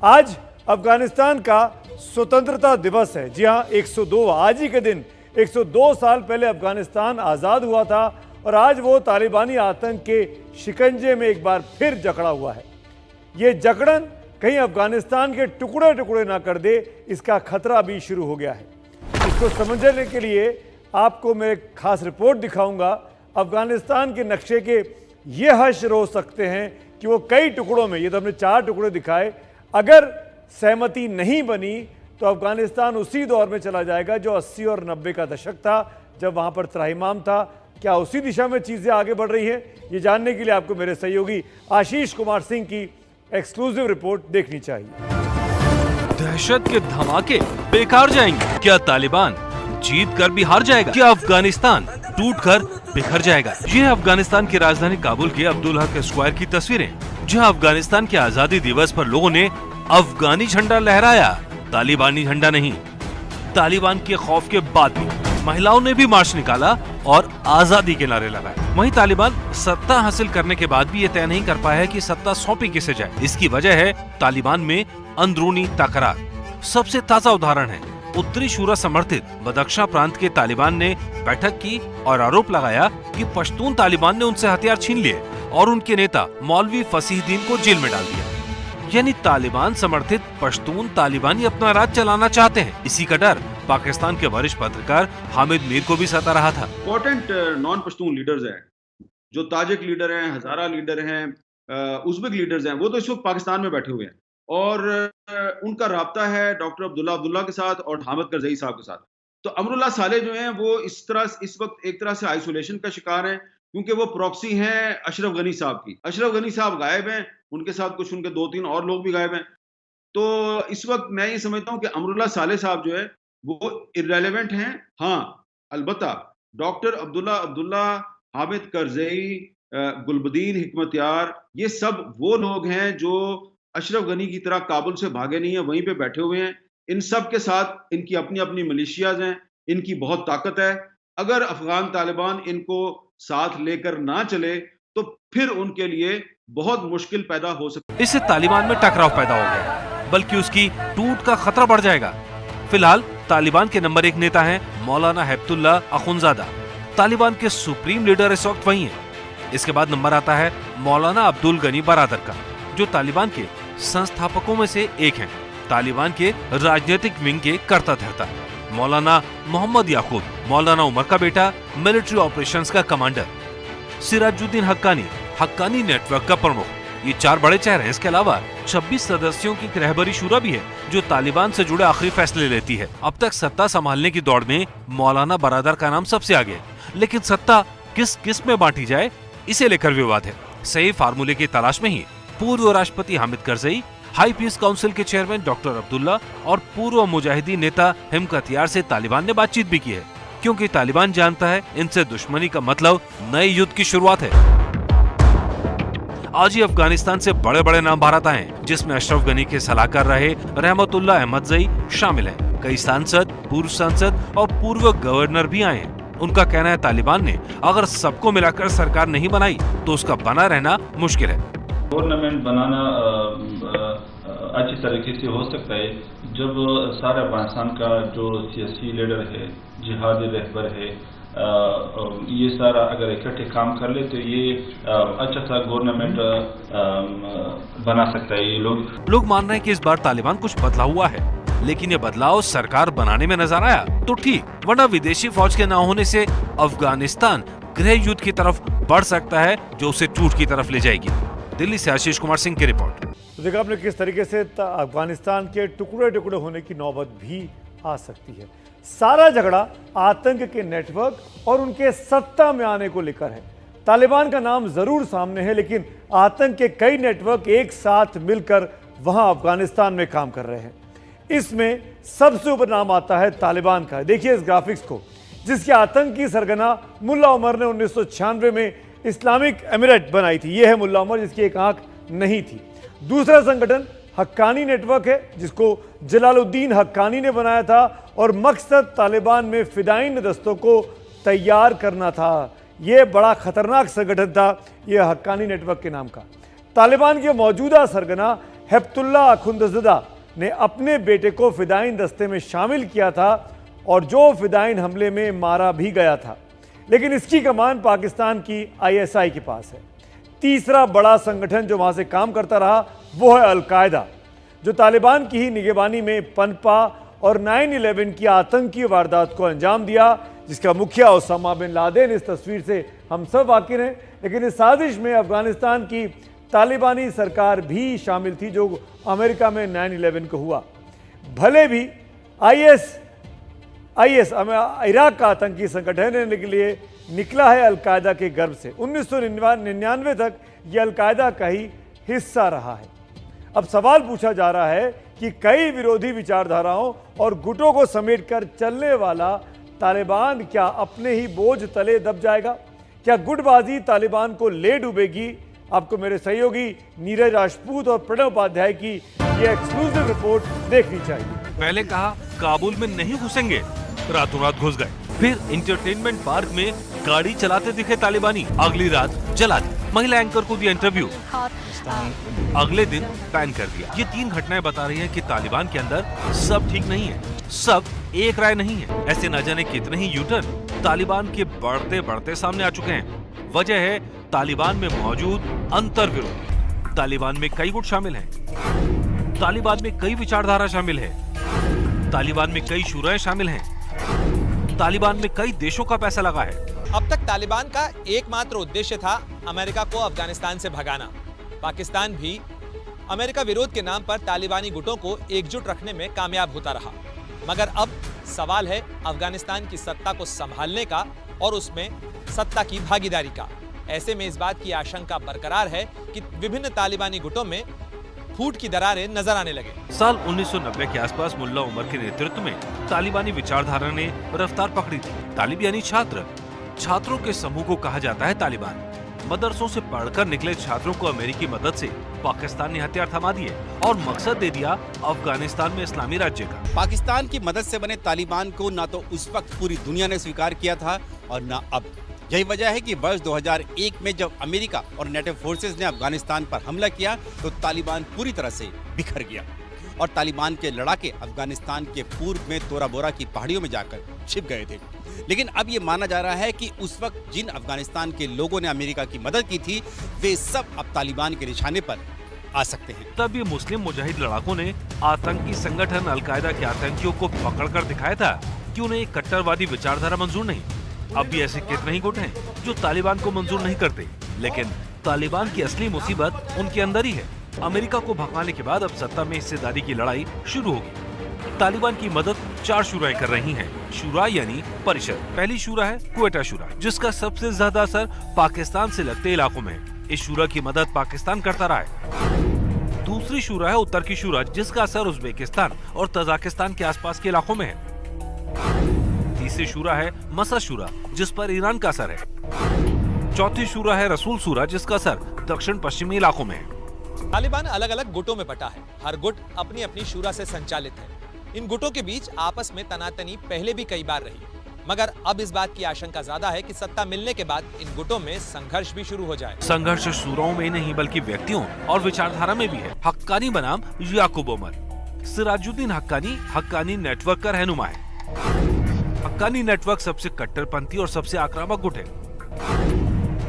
आज अफगानिस्तान का स्वतंत्रता दिवस है। जी हाँ, 102 आज ही के दिन 102 साल पहले अफगानिस्तान आज़ाद हुआ था और आज वो तालिबानी आतंक के शिकंजे में एक बार फिर जकड़ा हुआ है। ये जकड़न कहीं अफगानिस्तान के टुकड़े टुकड़े ना कर दे, इसका खतरा भी शुरू हो गया है। इसको समझने के लिए आपको मैं एक खास रिपोर्ट दिखाऊंगा। अफगानिस्तान के नक्शे के ये हश्र हो सकते हैं कि वो कई टुकड़ों में, ये तो हमने 4 टुकड़े दिखाए, अगर सहमति नहीं बनी तो अफगानिस्तान उसी दौर में चला जाएगा जो 80 और 90 का दशक था, जब वहां पर त्राहिमाम था। क्या उसी दिशा में चीजें आगे बढ़ रही हैं? ये जानने के लिए आपको मेरे सहयोगी आशीष कुमार सिंह की एक्सक्लूसिव रिपोर्ट देखनी चाहिए। दहशत के धमाके बेकार जाएंगे क्या? तालिबान जीत कर भी हार जाएगा क्या? अफगानिस्तान टूटकर बिखर जाएगा? ये है अफगानिस्तान की राजधानी काबुल के अब्दुल हक स्क्वायर की तस्वीरें, जहां अफगानिस्तान के आजादी दिवस पर लोगों ने अफगानी झंडा लहराया, तालिबानी झंडा नहीं। तालिबान के खौफ के बाद भी महिलाओं ने भी मार्च निकाला और आजादी के नारे लगाए। वहीं तालिबान सत्ता हासिल करने के बाद भी ये तय नहीं कर पाया है कि सत्ता सौंपी किसे जाए। इसकी वजह है तालिबान में अंदरूनी तकरार। सबसे ताजा उदाहरण है उत्तरी शूरा समर्थित बदख्शां प्रांत के तालिबान ने बैठक की और आरोप लगाया कि पश्तून तालिबान ने उनसे हथियार छीन लिए और उनके नेता मौलवी फसीहुद्दीन को जेल में डाल दिया। यानी तालिबान समर्थित पश्तून तालिबानी अपना राज चलाना चाहते हैं। इसी का डर पाकिस्तान के वरिष्ठ पत्रकार हामिद मीर को भी सता रहा था। इम्पोर्टेंट नॉन पश्तून लीडर्स हैं, जो ताजिक लीडर हैं, हजारा लीडर हैं, उज़्बेक लीडर्स हैं, वो तो इस वक्त पाकिस्तान में बैठे हुए हैं और उनका राब्ता है डॉक्टर अब्दुल्ला के साथ और हामिद करज़ई साहब के साथ। तो अमरुल्लाह सालेह जो हैं वो इस वक्त एक तरह से आइसोलेशन का शिकार हैं, क्योंकि वो प्रॉक्सी हैं अशरफ गनी साहब की। अशरफ गनी साहब गायब हैं, उनके साथ कुछ उनके 2-3 और लोग भी गायब हैं। तो इस वक्त मैं ये समझता हूँ कि अमरुल्लाह सालेह साहब जो है वो इर्रेलेवेंट हैं। हाँ, अलबत्ता डॉक्टर अब्दुल्ला, हामिद करज़ई, गुलबदीन हिकमतयार, ये सब वो लोग हैं जो अशरफ गनी की तरह काबुल से भागे नहीं है, वहीं पे बैठे हुए हैं। इन सब के साथ इनकी अपनी अपनी मिलिशियाज हैं, इनकी बहुत ताकत है। अगर अफगान तालिबान इनको साथ लेकर ना चले तो फिर उनके लिए बहुत मुश्किल पैदा हो सकती है। इससे तालिबान में टकराव पैदा हो गया, बल्कि उसकी टूट का खतरा बढ़ जाएगा। फिलहाल तालिबान के नंबर 1 नेता हैं मौलाना हैबतुल्लाह अखुनजादा। तालिबान के सुप्रीम लीडर इस वक्त वही हैं। इसके बाद नंबर आता है मौलाना अब्दुल गनी बरादर का, जो तालिबान के संस्थापकों में से एक हैं। तालिबान के राजनीतिक विंग के कर्ता धर्ता मौलाना मोहम्मद याकूब, मौलाना उमर का बेटा, मिलिट्री ऑपरेशंस का कमांडर सिराजुद्दीन हक्कानी नेटवर्क का प्रमुख। ये 4 बड़े चेहरे हैं। इसके अलावा 26 सदस्यों की रहबरी शुरा भी है, जो तालिबान से जुड़े आखिरी फैसले लेती है। अब तक सत्ता संभालने की दौड़ में मौलाना बरादर का नाम सबसे आगे है, लेकिन सत्ता किस किस में बांटी जाए, इसे लेकर विवाद है। सही फार्मूले की तलाश में ही पूर्व राष्ट्रपति Hamid Karzai, high piece council के चेयरमैन डॉक्टर अब्दुल्ला और पूर्व मुजाहिदीन नेता हिमकतयार से तालिबान ने बातचीत भी की है, क्योंकि तालिबान जानता है इनसे दुश्मनी का मतलब नए युद्ध की शुरुआत है। आज ही अफगानिस्तान से बड़े बड़े नाम भारत आए, जिसमें अशरफ गनी के सलाहकार रहे रहमतुल्लाह अहमदज़ई शामिल हैं। कई सांसद, पूर्व सांसद और पूर्व गवर्नर भी आए हैं। उनका कहना है तालिबान ने अगर सबको मिलाकर सरकार नहीं बनाई तो उसका बना रहना मुश्किल है। गवर्नमेंट बनाना अच्छी तरीके से हो सकता है जब सारे अफगानिस्तान का जो सियासी लीडर है, जिहादी रहबर है, ये सारा अगर इकट्ठे काम कर ले तो ये अच्छा सा गवर्नमेंट बना सकता है। ये लोग मान रहे हैं कि इस बार तालिबान कुछ बदला हुआ है, लेकिन ये बदलाव सरकार बनाने में नजर आया तो ठीक, वरना विदेशी फौज के न होने से अफगानिस्तान गृह युद्ध की तरफ बढ़ सकता है, जो उसे टूट की तरफ ले जाएगी। दिल्ली से आशीष कुमार सिंह की रिपोर्ट। तो देखा आपने किस तरीके से अफगानिस्तान के टुकड़े टुकड़े होने की नौबत भी आ सकती है। सारा झगड़ा आतंक के नेटवर्क और उनके सत्ता में आने को लेकर है। तालिबान का नाम जरूर सामने है, लेकिन आतंक के कई नेटवर्क एक साथ मिलकर वहां अफगानिस्तान में काम कर रहे हैं। इसमें सबसे ऊपर नाम आता है तालिबान का। देखिए इस ग्राफिक्स को, जिसके आतंकी सरगना मुल्ला उमर ने 1996 में इस्लामिक एमिरेट बनाई थी। यह है मुल्ला उमर, जिसकी एक आंख नहीं थी। दूसरा संगठन हक्कानी नेटवर्क है, जिसको जलालुद्दीन हक्कानी ने बनाया था और मकसद तालिबान में फिदाइन दस्तों को तैयार करना था। यह बड़ा खतरनाक संगठन था, यह हक्कानी नेटवर्क के नाम का। तालिबान के मौजूदा सरगना हेप्तुल्ला अखुंदज़दा ने अपने बेटे को फिदाइन दस्ते में शामिल किया था और जो फिदाइन हमले में मारा भी गया था, लेकिन इसकी कमान पाकिस्तान की ISI के पास है। तीसरा बड़ा संगठन जो वहां से काम करता रहा वो है अल-कायदा, जो तालिबान की ही निगरानी में पनपा और 9/11 की आतंकी वारदात को अंजाम दिया, जिसका मुखिया ओसामा बिन लादेन इस तस्वीर से हम सब वाकिफ हैं। लेकिन इस साजिश में अफगानिस्तान की तालिबानी सरकार भी शामिल थी, जो अमेरिका में 9/11 को हुआ। भले भी IS इराक का आतंकी संगठन के लिए निकला है अल-कायदा के गर्भ से। 1999 तक यह अल-कायदा का ही हिस्सा रहा है। अब सवाल पूछा जा रहा है कि कई विरोधी विचारधाराओं और गुटों को समेटकर चलने वाला तालिबान क्या अपने ही बोझ तले दब जाएगा? क्या गुटबाजी तालिबान को ले डूबेगी? आपको मेरे सहयोगी नीरज राजपूत और प्रणव उपाध्याय की ये एक्सक्लूसिव रिपोर्ट देखनी चाहिए। पहले कहा काबुल में नहीं घुसेंगे, रातों रात घुस गए। फिर इंटरटेनमेंट पार्क में गाड़ी चलाते दिखे तालिबानी, अगली रात जला दी। महिला एंकर को दिया इंटरव्यू, अगले दिन बैन कर दिया। ये 3 घटनाएं बता रही हैं कि तालिबान के अंदर सब ठीक नहीं है, सब एक राय नहीं है। ऐसे न जाने कितने ही यूटर्न तालिबान के बढ़ते बढ़ते सामने आ चुके हैं। वजह है तालिबान में मौजूद अंतर विरोध। तालिबान में कई गुट शामिल हैं, तालिबान में कई विचारधारा शामिल है, तालिबान में कई शुराएं शामिल हैं, तालिबान में कई देशों का पैसा लगा है। अब तक तालिबान का एकमात्र उद्देश्य था अमेरिका को अफगानिस्तान से भगाना। पाकिस्तान भी अमेरिका विरोध के नाम पर तालिबानी गुटों को एकजुट रखने में कामयाब होता रहा। मगर अब सवाल है अफगानिस्तान की सत्ता को संभालने का और उसमें सत्ता की भागीदारी का। ऐसे में इस बात की आशंका बरकरार है कि विभिन्न तालिबानी गुटों में फूट की दरारें नजर आने लगे। साल 1990 के आसपास मुल्ला उमर के नेतृत्व में तालिबानी विचारधारा ने रफ्तार पकड़ी थी। तालिब यानी छात्र, छात्रों के समूह को कहा जाता है तालिबान। मदरसों से पढ़कर निकले छात्रों को अमेरिकी मदद से पाकिस्तान ने हथियार थमा दिए और मकसद दे दिया अफगानिस्तान में इस्लामी राज्य का। पाकिस्तान की मदद से बने तालिबान को न तो उस वक्त पूरी दुनिया ने स्वीकार किया था और न अब। यही वजह है कि वर्ष 2001 में जब अमेरिका और नेटो फोर्सेस ने अफगानिस्तान पर हमला किया तो तालिबान पूरी तरह से बिखर गया और तालिबान के लड़ाके अफगानिस्तान के पूर्व में तोरा बोरा की पहाड़ियों में जाकर छिप गए थे। लेकिन अब ये माना जा रहा है कि उस वक्त जिन अफगानिस्तान के लोगों ने अमेरिका की मदद की थी वे सब अब तालिबान के निशाने पर आ सकते हैं। तब ये मुस्लिम मुजाहिद लड़ाकों ने आतंकी संगठन अल-कायदा के आतंकियों को पकड़कर दिखाया था कि उन्हें एक कट्टरवादी विचारधारा मंजूर नहीं। अब भी ऐसे कितने ही गुट हैं जो तालिबान को मंजूर नहीं करते, लेकिन तालिबान की असली मुसीबत उनके अंदर ही है। अमेरिका को भगाने के बाद अब सत्ता में हिस्सेदारी की लड़ाई शुरू होगी। तालिबान की मदद 4 शुराएं कर रही हैं। शुरा यानी परिषद। पहली शुरा है क्वेटा शुरा, जिसका सबसे ज्यादा असर पाकिस्तान से लगते इलाकों में है। इस शुरा की मदद पाकिस्तान करता रहा है। दूसरी शुरा है उत्तर की शुरा, जिसका असर उज्बेकिस्तान और तजाकिस्तान के आसपास के इलाकों में है। तीसरी शुरा है मसद शुरा, जिस पर ईरान का असर है। चौथी शुरा है रसूल शुरा, जिसका असर दक्षिण पश्चिमी इलाकों में है। तालिबान अलग अलग गुटों में बटा है। हर गुट अपनी अपनी शुरा से संचालित है। इन गुटों के बीच आपस में तनातनी पहले भी कई बार रही, मगर अब इस बात की आशंका ज्यादा है कि सत्ता मिलने के बाद इन गुटों में संघर्ष भी शुरू हो जाए। संघर्ष शुराओं में नहीं बल्कि व्यक्तियों और विचारधारा में भी है। हक्कानी बनाम याकूब उमर। सिराजुद्दीन हक्कानी हक्कानी नेटवर्क का रहनुमा है। हक्कानी नेटवर्क सबसे कट्टरपंथी और सबसे आक्रामक गुट है।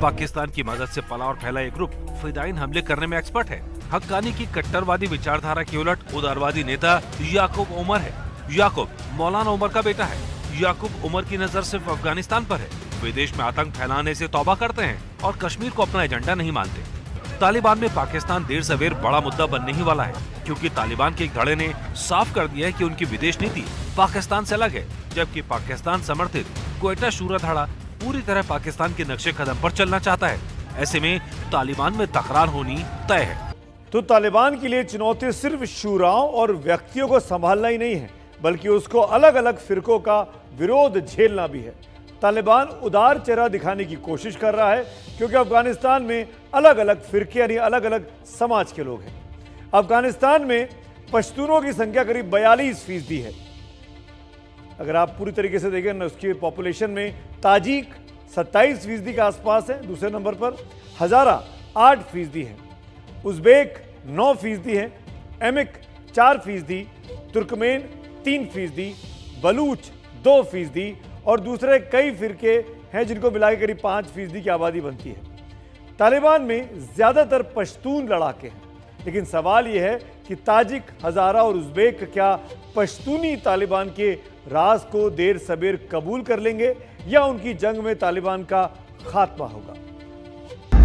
पाकिस्तान की मदद से पला और फैला एक ग्रुप फिदाइन हमले करने में एक्सपर्ट है। हक्कानी की कट्टरवादी विचारधारा के उलट उदारवादी नेता याकूब उमर है। याकूब मौलाना उमर का बेटा है। याकूब उमर की नजर सिर्फ अफगानिस्तान पर है। विदेश में आतंक फैलाने से तौबा करते हैं और कश्मीर को अपना एजेंडा नहीं मानते। तालिबान में पाकिस्तान देर सवेर बड़ा मुद्दा बनने ही वाला है, क्योंकि तालिबान के एक धड़े ने साफ कर दिया है कि उनकी विदेश नीति पाकिस्तान से अलग है, जबकि पाकिस्तान समर्थित क्वेटा शुरा धड़ा पूरी तरह पाकिस्तान के नक्शे कदम पर चलना चाहता है। ऐसे में तालिबान में तकरार होनी तय है। तो तालिबान के लिए चुनौती सिर्फ शुराओं और व्यक्तियों को संभालना ही नहीं है, बल्कि उसको अलग अलग फिरकों का विरोध झेलना भी है। तालिबान उदार चेहरा दिखाने की कोशिश कर रहा है, क्योंकि अफगानिस्तान में अलग अलग फिरके यानी अलग अलग समाज के लोग हैं। अफगानिस्तान में पश्तूनों की संख्या करीब 42% है। अगर आप पूरी तरीके से देखें ना, उसकी पॉपुलेशन में ताजिक 27% के आसपास है, दूसरे नंबर पर हज़ारा 8% है, उज़्बेक 9% है, एमिक 4%, तुर्कमेन 3%, बलूच 2% और दूसरे कई फिरके हैं जिनको मिलाकर करीब 5% की आबादी बनती है। तालिबान में ज़्यादातर पश्तून लड़ाके हैं, लेकिन सवाल यह है कि ताजिक, हज़ारा और उज़्बेक क्या पश्तूनी तालिबान के राज को देर सबेर कबूल कर लेंगे या उनकी जंग में तालिबान का खात्मा होगा।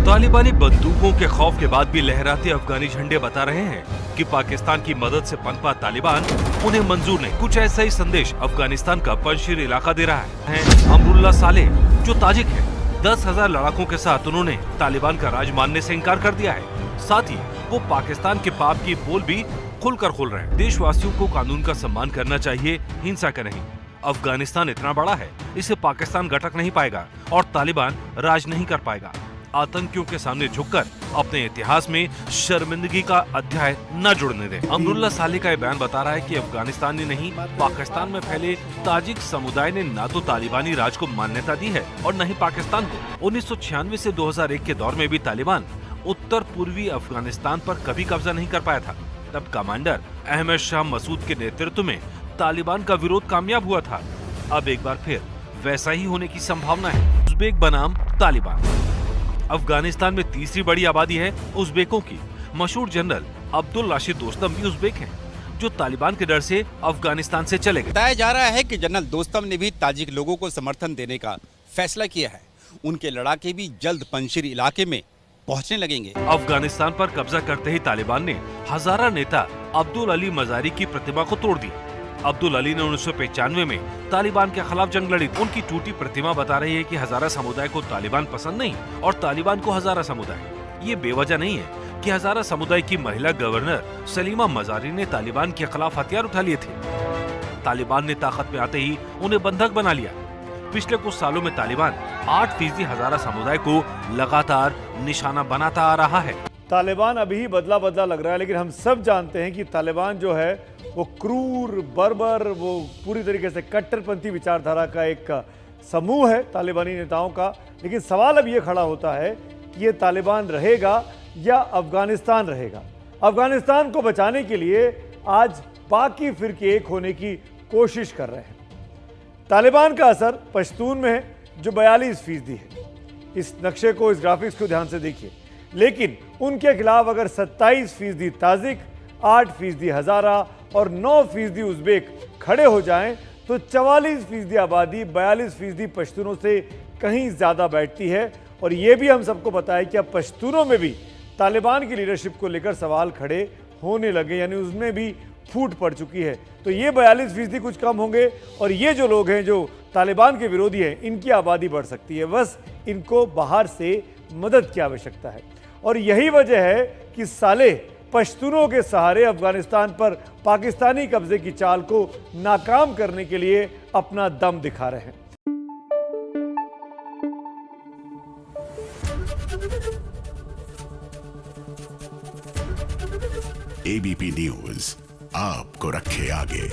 तालिबानी बंदूकों के खौफ के बाद भी लहराते अफगानी झंडे बता रहे हैं कि पाकिस्तान की मदद से पनपा तालिबान उन्हें मंजूर नहीं। कुछ ऐसा ही संदेश अफगानिस्तान का पंजशीर इलाका दे रहा है। अमरुल्ला सालेह जो ताजिक है, 10,000 लड़ाकों के साथ उन्होंने तालिबान का राज मानने से इनकार कर दिया है। साथ ही वो पाकिस्तान के पाप की पोल भी खुलकर खोल रहे हैं। देशवासियों को कानून का सम्मान करना चाहिए, हिंसा का नहीं। अफगानिस्तान इतना बड़ा है, इसे पाकिस्तान गटक नहीं पाएगा और तालिबान राज नहीं कर पाएगा। आतंकियों के सामने झुककर अपने इतिहास में शर्मिंदगी का अध्याय न जुड़ने दें। अमरुल्ला सालेह का यह बयान बता रहा है कि अफगानिस्तान ने नहीं, पाकिस्तान में फैले ताजिक समुदाय ने न तो तालिबानी राज को मान्यता दी है और न ही पाकिस्तान को। 1996 से 2001 के दौर में भी तालिबान उत्तर पूर्वी अफगानिस्तान पर कभी कब्जा नहीं कर पाया था। तब कमांडर अहमद शाह मसूद के नेतृत्व में तालिबान का विरोध कामयाब हुआ था। अब एक बार फिर वैसा ही होने की संभावना है। उज़्बेक बनाम तालिबान। अफगानिस्तान में तीसरी बड़ी आबादी है उज़्बेकों की। मशहूर जनरल अब्दुल राशिद दोस्तम भी उज़्बेक हैं, जो तालिबान के डर से अफगानिस्तान से चले गए। बताया जा रहा है कि जनरल दोस्तम ने भी ताजिक लोगों को समर्थन देने का फैसला किया है। उनके लड़ाके भी जल्द पंजशीर इलाके में पहुंचने लगेंगे। अफगानिस्तान पर कब्जा करते ही तालिबान ने हज़ारा नेता अब्दुल अली मज़ारी की प्रतिमा को तोड़ दी। अब्दुल अली ने 1995 में तालिबान के खिलाफ जंग लड़ी। उनकी टूटी प्रतिमा बता रही है कि हज़ारा समुदाय को तालिबान पसंद नहीं और तालिबान को हज़ारा समुदाय। ये बेवजह नहीं है कि हज़ारा समुदाय की महिला गवर्नर सलीमा मज़ारी ने तालिबान के खिलाफ हथियार उठा लिए थे। तालिबान ने ताकत में आते ही उन्हें बंधक बना लिया। पिछले कुछ सालों में तालिबान 8% हज़ारा समुदाय को लगातार निशाना बनाता आ रहा है। तालिबान अभी ही बदला बदला लग रहा है, लेकिन हम सब जानते हैं कि तालिबान जो है वो क्रूर, बर्बर, वो पूरी तरीके से कट्टरपंथी विचारधारा का एक समूह है तालिबानी नेताओं का। लेकिन सवाल अब ये खड़ा होता है कि ये तालिबान रहेगा या अफगानिस्तान रहेगा। अफगानिस्तान को बचाने के लिए आज बाकी फिरके एक होने की कोशिश कर रहे हैं। तालिबान का असर पश्तून में है जो 42% है। इस नक्शे को, इस ग्राफिक्स को ध्यान से देखिए। लेकिन उनके खिलाफ अगर 27% ताजिक, 8% हज़ारा और 9% उज़्बेक खड़े हो जाएं तो 44% आबादी 42% पश्तूनों से कहीं ज़्यादा बैठती है। और ये भी हम सबको पता है कि अब पश्तूनों में भी तालिबान की लीडरशिप को लेकर सवाल खड़े होने लगे, यानी उसमें भी फूट पड़ चुकी है। तो ये 42% कुछ कम होंगे और ये जो लोग हैं जो तालिबान के विरोधी हैं, इनकी आबादी बढ़ सकती है। बस इनको बाहर से मदद की आवश्यकता है। और यही वजह है कि सालेह पश्तूनों के सहारे अफगानिस्तान पर पाकिस्तानी कब्जे की चाल को नाकाम करने के लिए अपना दम दिखा रहे हैं। एबीपी न्यूज आपको रखे आगे।